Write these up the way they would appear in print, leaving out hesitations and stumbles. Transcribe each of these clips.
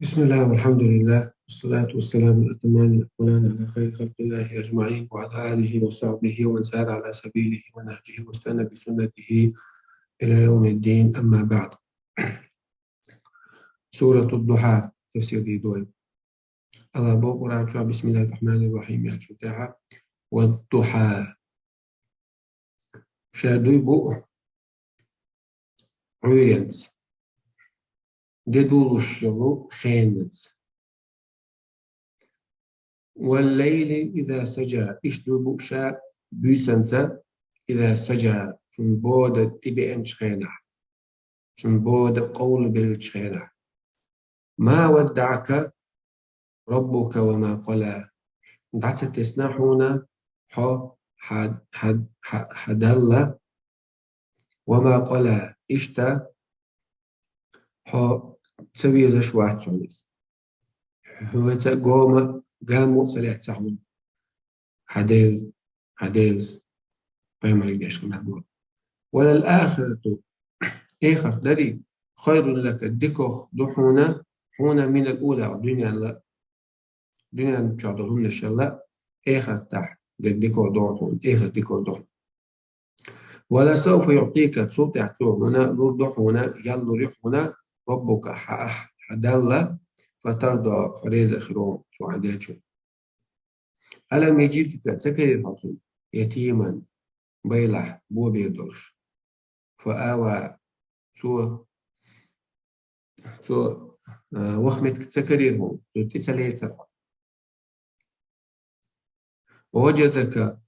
بسم الله والحمد لله والصلاة والسلام الأتمان الأكملان على خير خلق الله أجمعين وعلى آله وصحبه ومن سار على سبيله ونهجه واستنى بسنته إلى يوم الدين. أما بعد، سورة الضحى تفسير دي دوي الله بقرأ بسم الله الرحمن الرحيم يا جماعة. والضحى شادوي بو عويلينز ديدولوش يلو خينز والليل إذا سجى إشدو شا بيسنسا إذا سجى from بود تبي أنشخينا from بود قول بالشخينا ما ودعك ربك وما قلى دعت تسنحونا حدل وما قلى إشتا تسوي زشوات سونيس هو قاموا سلعت سحون حديز قيمة ليش كمان ولا الآخرة آخر دري خير لك الدكوخ دحونا حونا من الأولى الدنيا لا دنيا نشاطهم نشلا آخر تحت الدكوخ دحون آخر دكوخ دحون ولا سوف يعطيك صوت هنا لور دحونا يلا ريحونا ربك حدلا فترضى فريز خيرون وعداتشو ألم يجدك تكري الحصول يتيما بيلح بو بيدرش فآوى شو وخمت تسكريرهم شو تسليتر ووجدك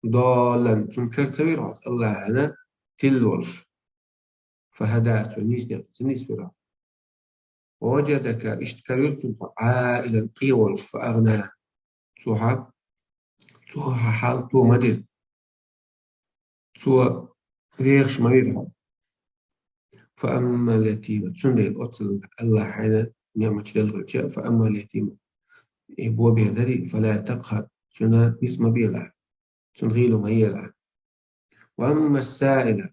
ضالا تنكر تبيرات الله أنا تلورش فهدات ونيس برا ووجدك اشتكريرتم عائلا قيولش فأغنى سوحا حال تو مدر سوى ريخش مريرها فأما اليتيمة تسنى الأطل الله حين نعمة جلغة فأما اليتيمة يبوى بيدري فلا تقهر سنة نسمة بيلا تنغيل مهيلا وأما السائلة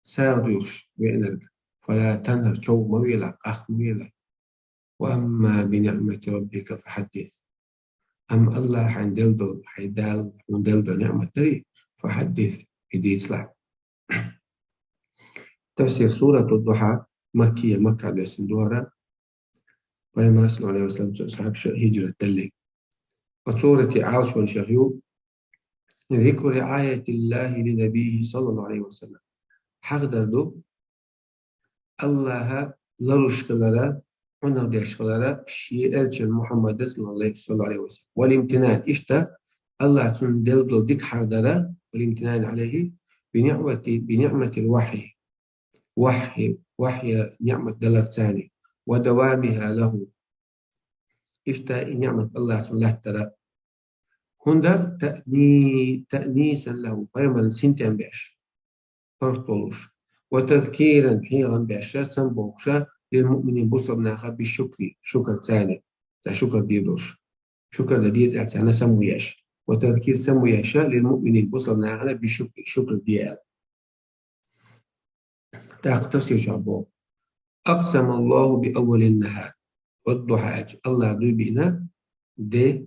ساغدوش بينك فلا تنهر شو مويلا أخ مويلا وأما بنعمة ربك فحدث أم الله حين دلدل حيدال ودلدل نعمة دري فحدث إديت له تفسير سورة الضحى مكية مكة بسندورة ويما صلى الله عليه وسلم أصحاب هجرة الليل وسورة عاص والشهيو ذكر رعاية الله لنبيه صلى الله عليه وسلم حقدر دو الله لرشقلرا ونردشقلرا شيئة محمد صلى الله عليه وسلم والامتنان إشتا الله تندل دو ديك حقدرا والامتنان عليه بنعمة الوحي وحي نعمة دلر ثاني ودوامها له إشتا نعمة الله سبحانه ترى هندا تأنيسا له قيما سنتين باش فرطولوش وتذكيرا حيغا باشا سنبوكشا للمؤمنين بصرنا بالشكر شكر ثاني شكر ديدوش شكر ديز أنا سموياش وتذكير سموياشا للمؤمنين بصرنا بالشكر شكر ديال تفسير شعبه أقسم الله بأول النهار والضحى الله دو بينا دي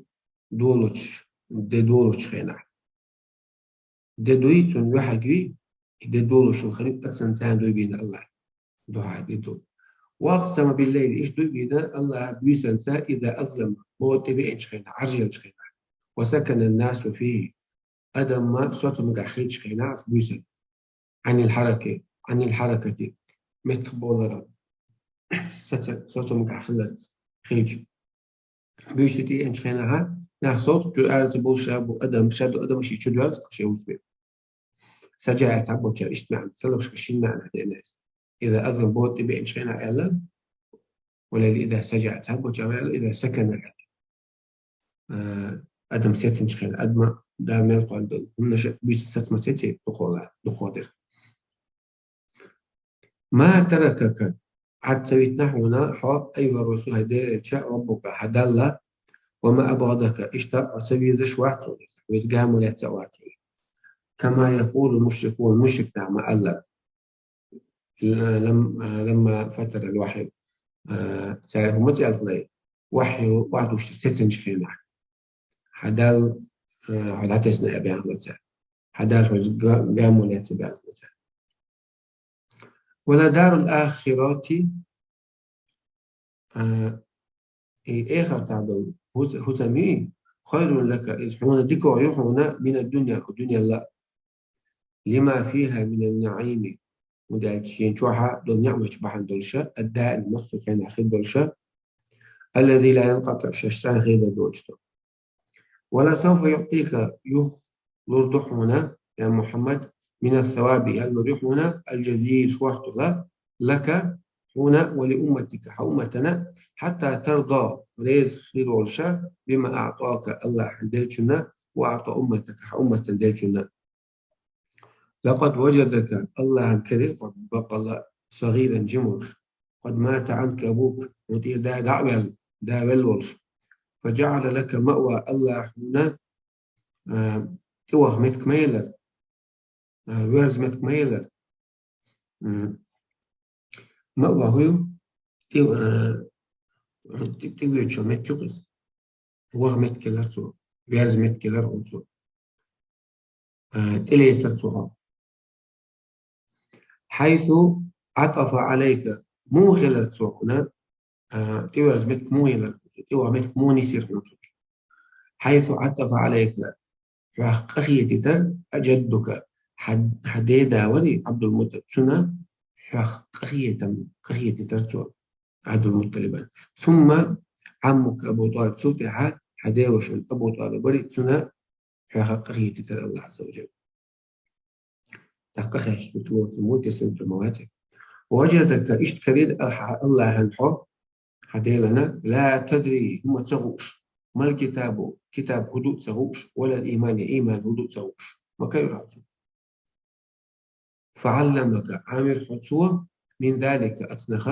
دولوش خينا دي دويتون يحقي دي دولوش الخريب أقسم سان دو بينا الله ضحى دي دول وأقسم بالليل إيش دو بينا الله بيسن سا إذا أظلم موت بإنش خينا عرجل خينا وسكن الناس فيه أدم ما صوت مقاخيل خينا بيسن عن الحركة متقبولة صوت مقاخيل خيج بيشتي إنش خينا ناخ صوت جو أرز بوش أبو أدم شادو أدم شيء شو دوالس شيء وسبي سجاعة عبو تشار إجتماع سلوش كشين معنا الناس إذا أظلم بود إبي إنش خينا ألا ولا إذا سجاعة عبو تشار إذا سكن أدم سيتن خينا أدم دامل قندل هم نشأ بيش ستما سيتي دخولة ما تركك عد سويت نحونا حا أيها الرسول هدي شاء ربك حدالله وما أبغضك اشتاق سوي ذش واحد ويتقاموا لا تسواتي كما يقول المشركون مشرك نعم ألا لما فتر الوحي تعرف متى الفلاي واحد وش ستة شخينا حدال حدات اسنا أبي عن متى حدال وش قام ولا تبع متى ولا دار الآخرة آخر تعبان هو سميه خير لك يسمعون ديك ويروحون من الدنيا لا لما فيها من النعيم ودالشين شوحة دول نعمة بحن دولشة الداء المصر كان أخير دولشة الذي لا ينقطع شاشتان غير دوجته ولا سوف يعطيك يرضحنا يا محمد من الثواب المريحنا الجزيل شوحته لك هنا ولأمتك حومتنا حتى ترضى ريز خير والشا بما أعطاك الله دلجنا وأعطى أمتك حومة دلجنا لقد وجدك الله الكريم قد بقى صغيرا جمرش قد مات عنك أبوك ودي دا داول والش فجعل لك مأوى الله هنا توه متك ميلر ويرز متك ميلر مأوى هو تيجي شو متجوز هو متكلر سو ويرز متكلر ونسو تلي ترتوها حيث عطف عليك مو خلال سوقنا تيورز متك مو هلال تيوه متك مو نسير حيث عطف عليك أخي تتر أجدك حديدا ولي عبد المطلب سنة أخي تتر عبد المطلب ثم عمك أبو طالب سوتها حديوش أبو طالب ولي سنة أخي تتر الله عز وجل تحقق شتوه ثمود يسلم المواتك وجدك اشتكريد الله الحب حديلنا لا تدري هم تسغوش ما الكتاب كتاب هدوء تسغوش ولا الإيمان إيمان هدوء تسغوش ما كان يرعزو فعلمك عامر حتوة من ذلك أتنخ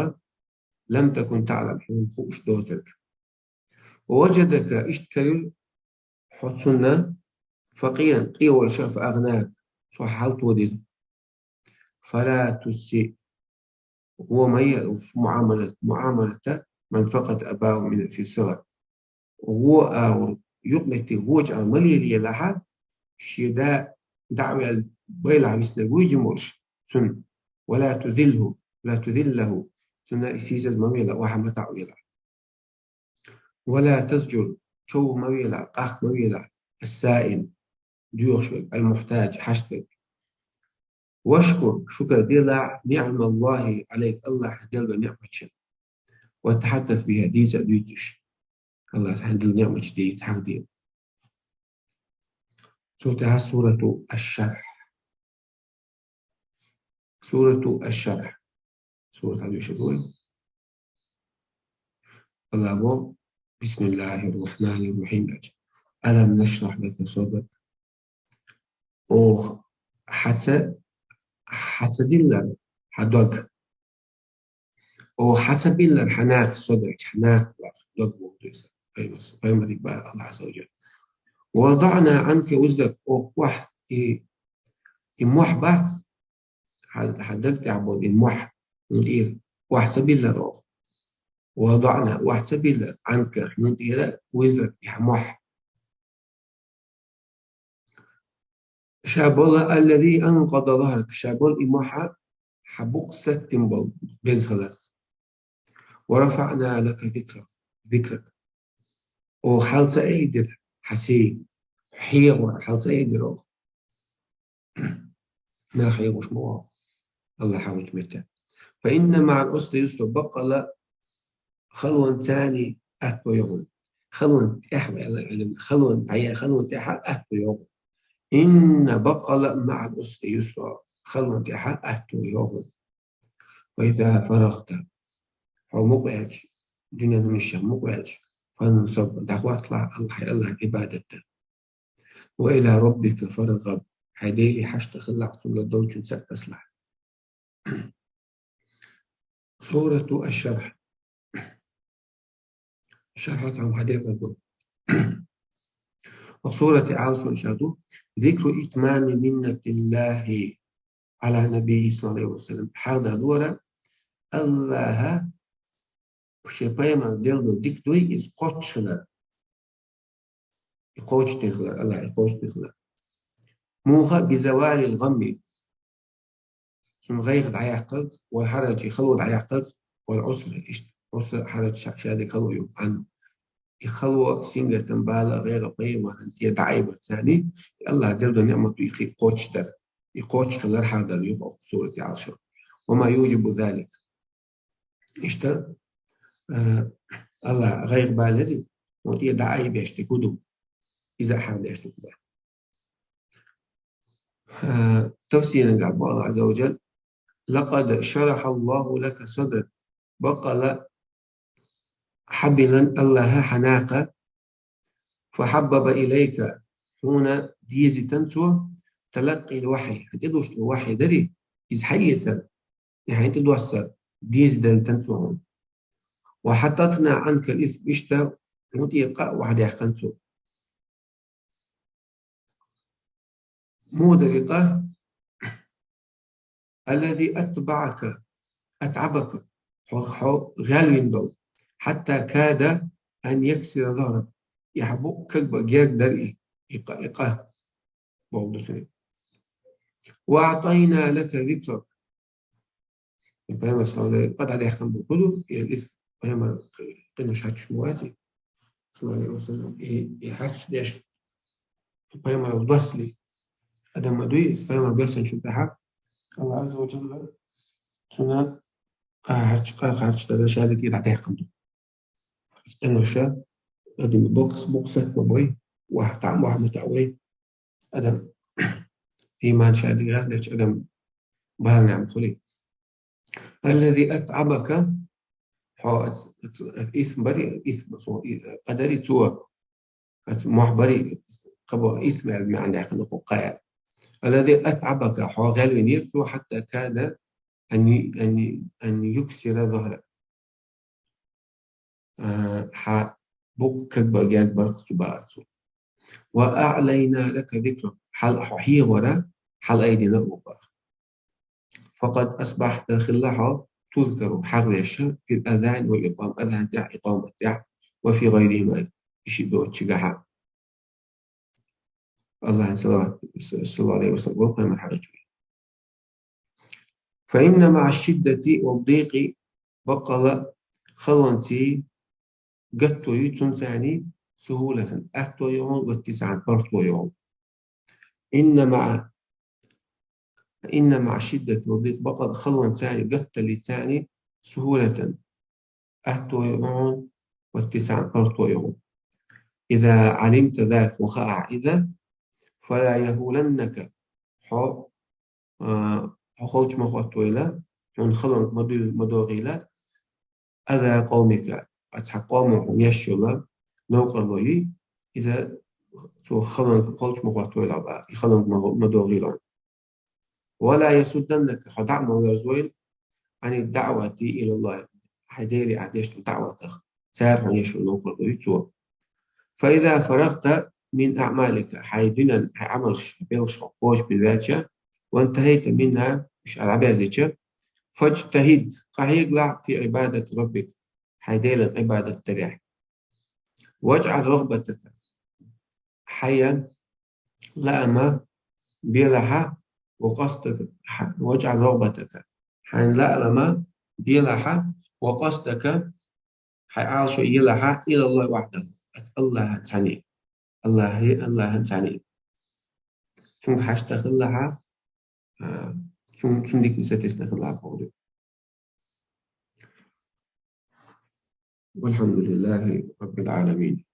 لم تكن تعلم حين خوش دوتك ووجدك اشتكريد حتسنا فقيرا قيول شاف أغناك صحلت وديد فلا تسيء هو ما في معاملته من فقد أباه من في الصغر هو يقمت هوج عملي لها شداء دعوة بيلع بسنقوي جمولش سن ولا تذله سن إسيسز مويلة وحمة تعويلة ولا تزجر شو مويلة قاق مويلة السائل ديوش المحتاج حشتك واشكر شكر ديلا نعم الله عليك الله حدل نعمة وتحدث بها ديتش الله حدل نعمة جديد حديد سورة الشرح سورة هذه شدوي الله بسم الله الرحمن الرحيم ألم نشرح لك صدرك أو حتى دلر حدوك أو حتى بلر حناك صدرك حناك دوك بوديس فيما تبقى الله عز وجل ووضعنا عنك وزرك أو واحد إموح بحث حدك تعبد إموح ندير واحد سبيل لروح ووضعنا واحد سبيل عنك ندير وزرك إموح شابولا الذي أنقض ظهرك شابول إموحة حبوق ستنبول بزغلس ورفعنا لك ذكرك وحال سأيدر حسي حيغ حال سأيدر ما حيغوش مواه الله حاوج متى فإن مع الأسر يسر بقى خلوة ثاني أهتو يوم خلوة إحوى خلوة تحال أهتو يوم إن بقى مع الأسر يسر خلوة تحال أهتو يوم وإذا فرغت أو مقعدش دنيا مش مقعدش فانصب دعوة اطلع الله عبادته وإلى ربك فرغب هديلي حشت خلع ثم الدوج نسأل أصلح سورة الشرح الشرح أصعب حديث الدوج وسورة عاصم شهدو ذكر إتمام منة الله على نبي صلى الله عليه وسلم هذا دورة الله Peygamber deldo dik doy is koçlar. Koç tekler. Allah koç tekler. موها بزوال الغم ثم غير عيقل والحرج يخلو عيقل والعسر عسر حرج شادي خلو عن يخلو سينجر تنبالا غير قيمة أنت يدعي ثاني الله دل نعمة يخي قوتش در يقوتش خلال حاضر يقف سورة عشر وما يوجب ذلك إشتا الله غير بالدي وأنت يدعي بيشتكودو إذا حاب يشتكودو تفسير الله عز وجل لقد شرح الله لك صدرك بقل حبلا الله حناقة فحبب إليك هنا ديزي تنسو تلقي الوحي هتدوش الوحي دري إذ حيثا يعني تدوسر ديز دل تنسو هون وحطتنا عنك الإثم إشتا مطيقة واحد يحقنسو مودرقة الذي أتعبك غالوين دول حتى كاد أن يكسر ظهرك يحبوك بجير درئي إقاه وأعطينا لك ذكرك قد عليه يحكم بالقلوب الإثم فهم قلنا شهادش مواسي صلى الله عليه وسلم يحاش ديش فهم لو دوسلي أدم دويس فهم بيحسن شبهها الله عز وجل سنة قاهرش ترى شهادة كده هتحكم استنى شهادة أدم بوكسات بابوي واحد طعم واحد متعوي أدم إيمان شهادة غيرش أدم بهال نعم خلي الذي أتعبك إثم بري إثم قدري سوى محبري قبل إثم المعنى عندك قايل الذي أتعبك غالو نيرتو حتى كاد أن يكسر ظهرك بوك كبر جال برق بارتو وأعلينا لك ذكرك حل حي ورا حل أيدينا أوباخ فقد أصبحت خلاها تذكر حرش في الأذان والإقامة أذان تاع إقامة تاع وفي غيرهما يشدوا تشجعها الله صلى الله عليه وسلم وقام الحرج فإن مع الشدة والضيق بقل خلونتي قتو يتنساني سهولة أتو يوم والتسعة برتو يوم إن مع الشدة والضيق بقل خلونتي قتو لساني سهولة أتو يوم والتسعة برتو يوم إذا علمت ذلك وخاع إذا فلا يهولنك حقوق مخاطويلة ونخلون مدوغيلة أذى قومك أتحقوم يشيولا نوقر لوي إذا خلون حقوق مخاطويلة بقى يخلون مدوغيلة ولا يسدنك خدعم ويرزويل عن الدعوة إلى الله حديري عديش دعوة سار عن يشيو نوقر لوي فإذا فرغت من أعمالك حيدنا عمل بيلش قوش بالواجهة وانتهيت منها مش على عزيزك فاجتهد قهيقلع في عبادة ربك حيديل عبادة تريح واجعل رغبتك حيا لأما بيلها وقصدك واجعل رغبتك حين لأما بيلها وقصدك حيعال شيء يلها إلى الله وحده الله تعني الله تعني شنك حاشتغل لها شن ديك ستستغل لها بقوله والحمد لله رب العالمين.